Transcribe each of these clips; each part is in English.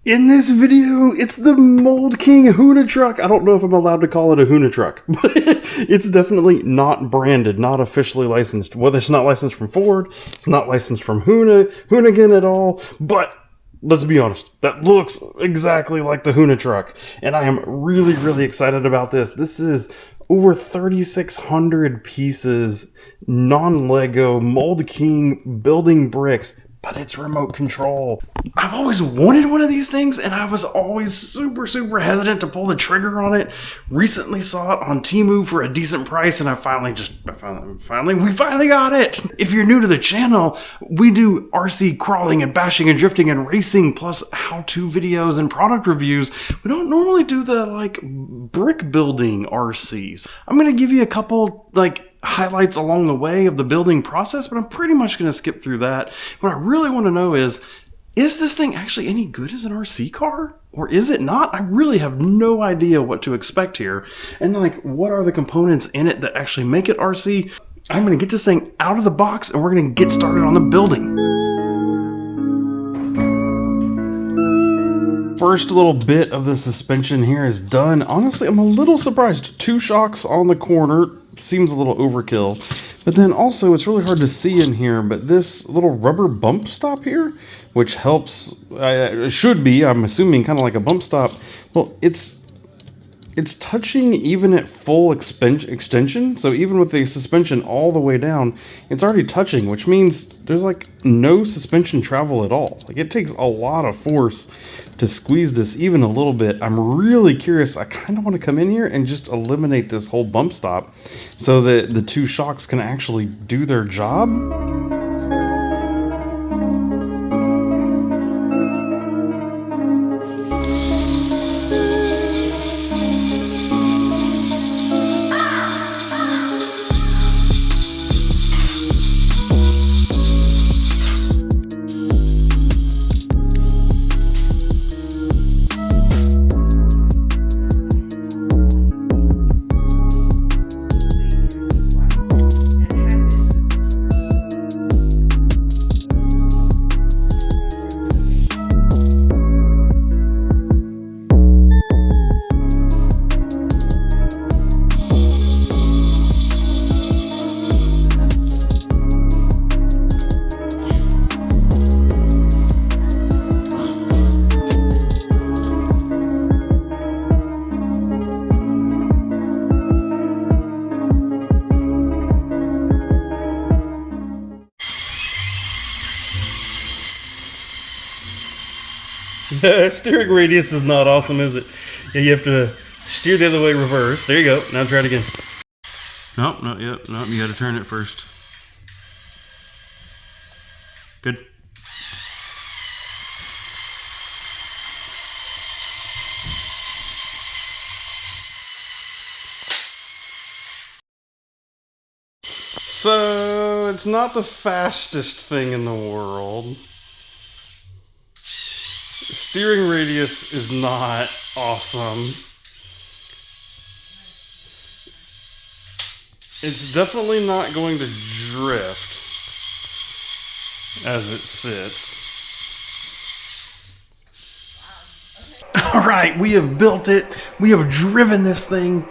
In this video, it's the Mould King Hoona truck. I don't know if I'm allowed to call it a Hoona truck, but it's definitely not branded, not officially licensed. Whether it's not licensed from Ford, it's not licensed from Hoonigan at all, but let's be honest, that looks exactly like the Hoona truck. And I am really, really excited about this. This is over 3,600 pieces, non-Lego, Mould King building bricks, but it's remote control. I've always wanted one of these things, and I was always super hesitant to pull the trigger on it. Recently saw it on Temu for a decent price, and we finally got it. If you're new to the channel, we do RC crawling and bashing and drifting and racing, plus how-to videos and product reviews. We don't normally do the brick building RCs. I'm gonna give you a couple highlights along the way of the building process, but I'm pretty much going to skip through that. What I really want to know is this thing actually any good as an RC car? Or is it not? I really have no idea what to expect here. And what are the components in it that actually make it RC? I'm going to get this thing out of the box and we're going to get started on the building. First little bit of the suspension here is done. Honestly, I'm a little surprised. 2 shocks on the corner seems a little overkill, but then also it's really hard to see in here, but this little rubber bump stop here, which helps, should be, I'm assuming, kind of like a bump stop. Well, it's touching even at full extension, so even with the suspension all the way down, it's already touching, which means there's no suspension travel at all. It takes a lot of force to squeeze this even a little bit. I'm really curious. I kind of want to come in here and just eliminate this whole bump stop so that the 2 shocks can actually do their job. Steering radius is not awesome, is it? Yeah, you have to steer the other way reverse. There you go. Now try it again. Nope, not yet. Nope, you got to turn it first. Good. So, it's not the fastest thing in the world. Steering radius is not awesome. It's definitely not going to drift as it sits. Alright, we have built it. We have driven this thing.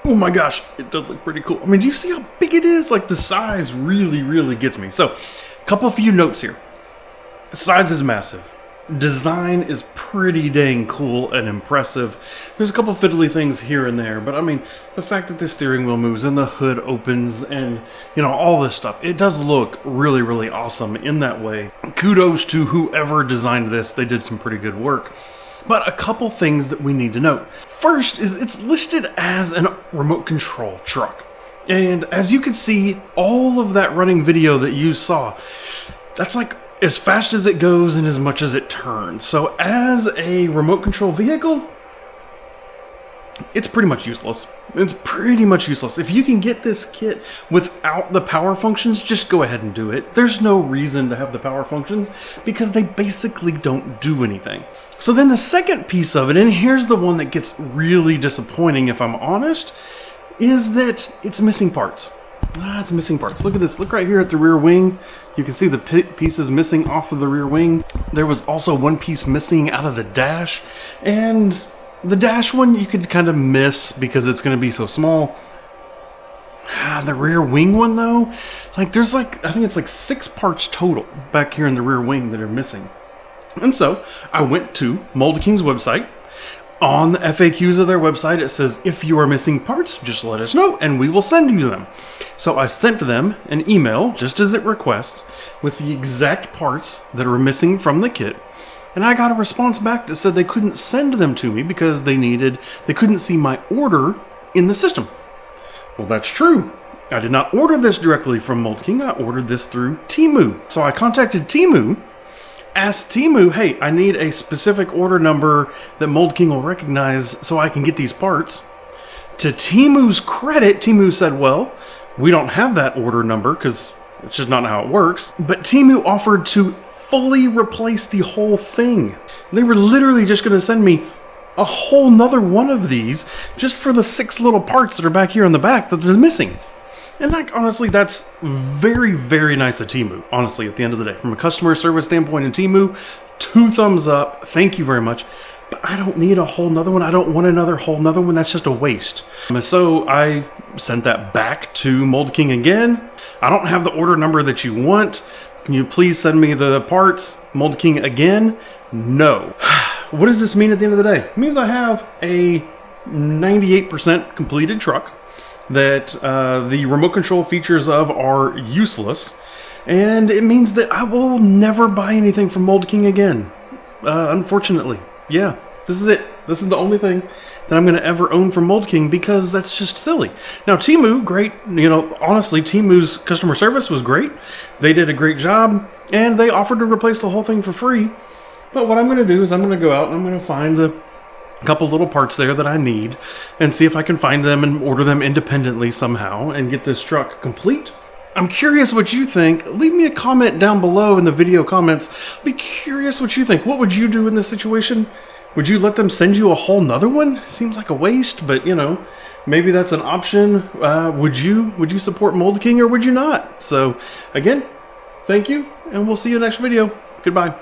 Oh my gosh, it does look pretty cool. I mean, do you see how big it is? The size really gets me. So, a couple few notes here. Size is massive. Design is pretty dang cool and impressive. There's a couple fiddly things here and there, but I mean, the fact that the steering wheel moves and the hood opens and, all this stuff, it does look really awesome in that way. Kudos to whoever designed this. They did some pretty good work. But a couple things that we need to note. First is it's listed as a remote control truck. And as you can see, all of that running video that you saw, that's as fast as it goes and as much as it turns. So as a remote control vehicle, it's pretty much useless. It's pretty much useless. If you can get this kit without the power functions, just go ahead and do it. There's no reason to have the power functions because they basically don't do anything. So then the second piece of it, and here's the one that gets really disappointing if I'm honest, is that it's missing parts. It's missing parts. Look at this. Look right here at the rear wing. You can see the pieces missing off of the rear wing. There was also one piece missing out of the dash. And the dash one you could kind of miss because it's going to be so small. The rear wing one though, like there's like, I think it's like 6 parts total back here in the rear wing that are missing. And so I went to Mould King's website. On the FAQs of their website, it says, if you are missing parts, just let us know and we will send you them. So I sent them an email, just as it requests, with the exact parts that are missing from the kit. And I got a response back that said they couldn't send them to me because they couldn't see my order in the system. Well, that's true. I did not order this directly from Mould King. I ordered this through Temu. So I contacted Temu, asked Temu, hey, I need a specific order number that Mould King will recognize so I can get these parts. To Temu's credit, Temu said, well, we don't have that order number because it's just not how it works. But Temu offered to fully replace the whole thing. They were literally just going to send me a whole nother one of these just for the 6 little parts that are back here on the back that is missing. And like, honestly, that's very, very nice of Temu, honestly, at the end of the day. From a customer service standpoint in Temu, 2 thumbs up. Thank you very much. But I don't need a whole nother one. I don't want another whole nother one. That's just a waste. So I sent that back to Mould King again. I don't have the order number that you want. Can you please send me the parts? Mould King again? No. What does this mean at the end of the day? It means I have a 98% completed truck that the remote control features of are useless, and it means that I will never buy anything from Mould King again. Unfortunately, yeah, this is it. This is the only thing that I'm going to ever own from Mould King because that's just silly. Now, Temu, great. Honestly, Temu's customer service was great. They did a great job, and they offered to replace the whole thing for free. But what I'm going to do is I'm going to go out and I'm going to find the couple little parts there that I need and see if I can find them and order them independently somehow and get this truck complete. I'm curious what you think. Leave me a comment down below in the video comments. Be curious what you think. What would you do in this situation? Would you let them send you a whole nother one? Seems like a waste, but maybe that's an option. Would you support Mould King or would you not? So again, thank you, and we'll see you in the next video. Goodbye.